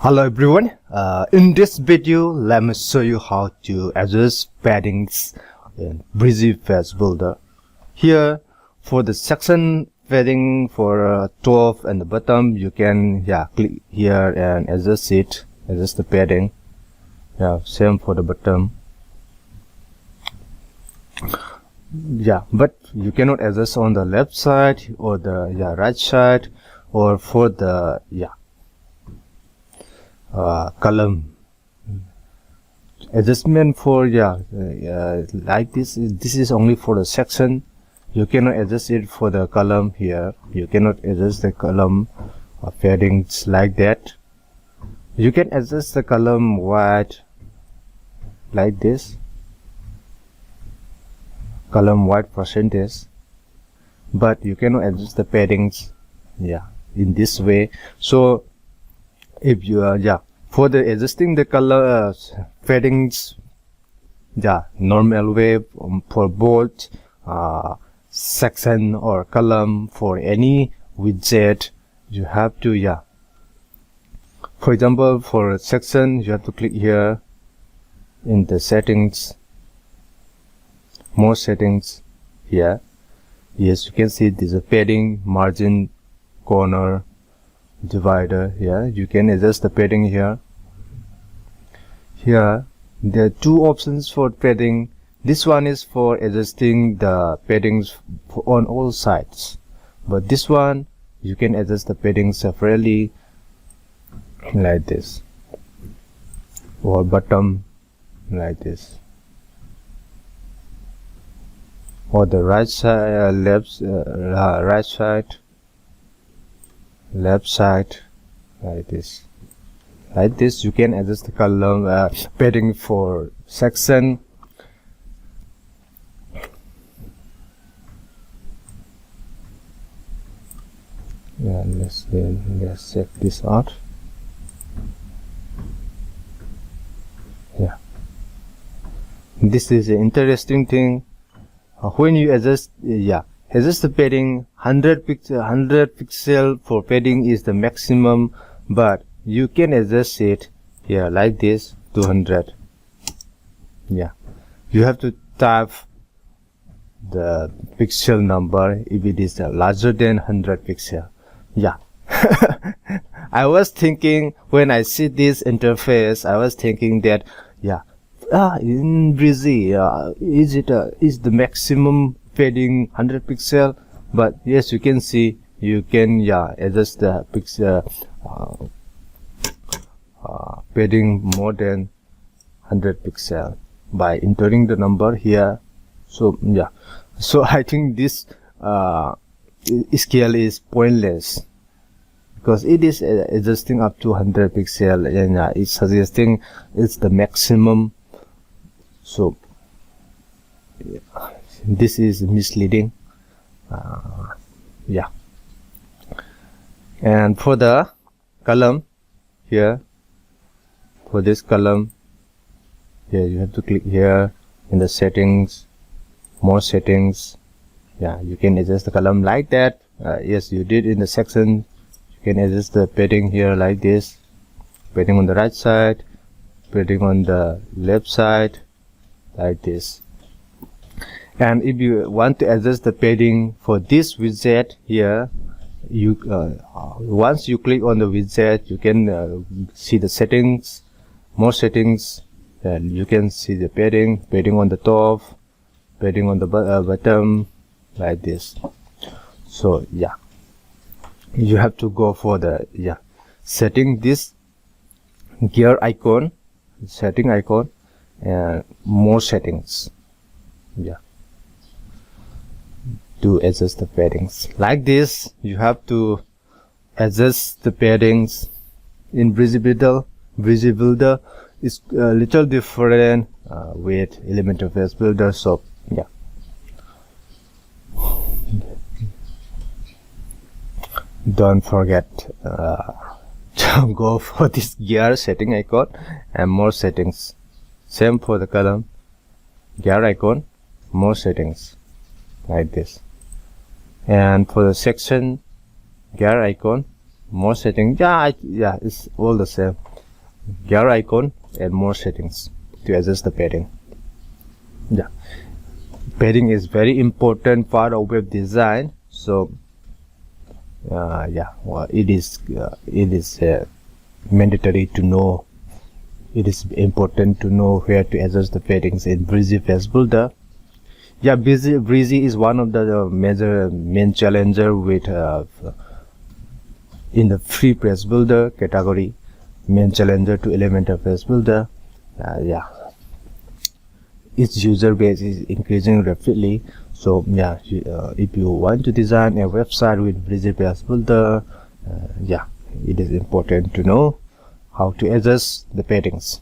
Hello everyone, in this video let me show you how to adjust paddings in Brizy Face Builder. Here for the section padding for top and the bottom, you can click here and adjust it, adjust the padding. Same for the bottom. But you cannot adjust on the left side or the right side, or for the column adjustment for like this is only for the section. You cannot adjust it for the column. Here you cannot adjust the column paddings like that. You can adjust the column white like this, column white percentage, but you cannot adjust the paddings in this way. So if you for the adjusting the color paddings normal way for both section or column for any widget, you have to for example, for a section you have to click here in the settings, more settings. Here, yes, you can see this is padding, margin, corner, divider. You can adjust the padding here. Here there are two options for padding. This one is for adjusting the paddings on all sides, but this one you can adjust the padding separately like this, or bottom like this, or the right side, right side, left side, like this. Like this you can adjust the column padding for section. Let's check this out. This is an interesting thing. When you adjust adjust the padding, 100 pixel for padding is the maximum, but you can adjust it here like this, 200. You have to type the pixel number if it is larger than 100 pixel. I was thinking when I see this interface, I was thinking that in Brizy is the maximum padding 100 pixel, but yes, you can see you can adjust the pixel padding more than 100 pixel by entering the number here. So so I think this scale is pointless, because it is adjusting up to 100 pixel and it's suggesting it's the maximum. So this is misleading. And for the column here, for this column you have to click here in the settings, more settings. You can adjust the column like that. Yes, you did in the section. You can adjust the padding here like this, padding on the right side, padding on the left side, like this. And if you want to adjust the padding for this widget here, you once you click on the widget, you can see the settings, more settings, and you can see the padding on the top, padding on the bottom, like this. So you have to go for the setting, this gear icon, setting icon, and more settings to adjust the paddings like this. You have to adjust the paddings in Brizy Builder. Brizy Builder is a little different with Elementor Face Builder. So don't forget to go for this gear setting icon and more settings. Same for the column, gear icon, more settings, like this. And for the section, gear icon, more settings. Yeah, it's all the same. Gear icon and more settings to adjust the padding. Yeah, padding is very important part of web design. So yeah, well, it is mandatory to know. It is important to know where to adjust the paddings in Brizy Page Builder. Yeah, Brizy is one of the main challenger with in the free page builder category, main challenger to Elementor Page Builder. Yeah, its user base is increasing rapidly. So yeah, if you want to design a website with Brizy Page Builder, yeah, it is important to know how to adjust the paddings.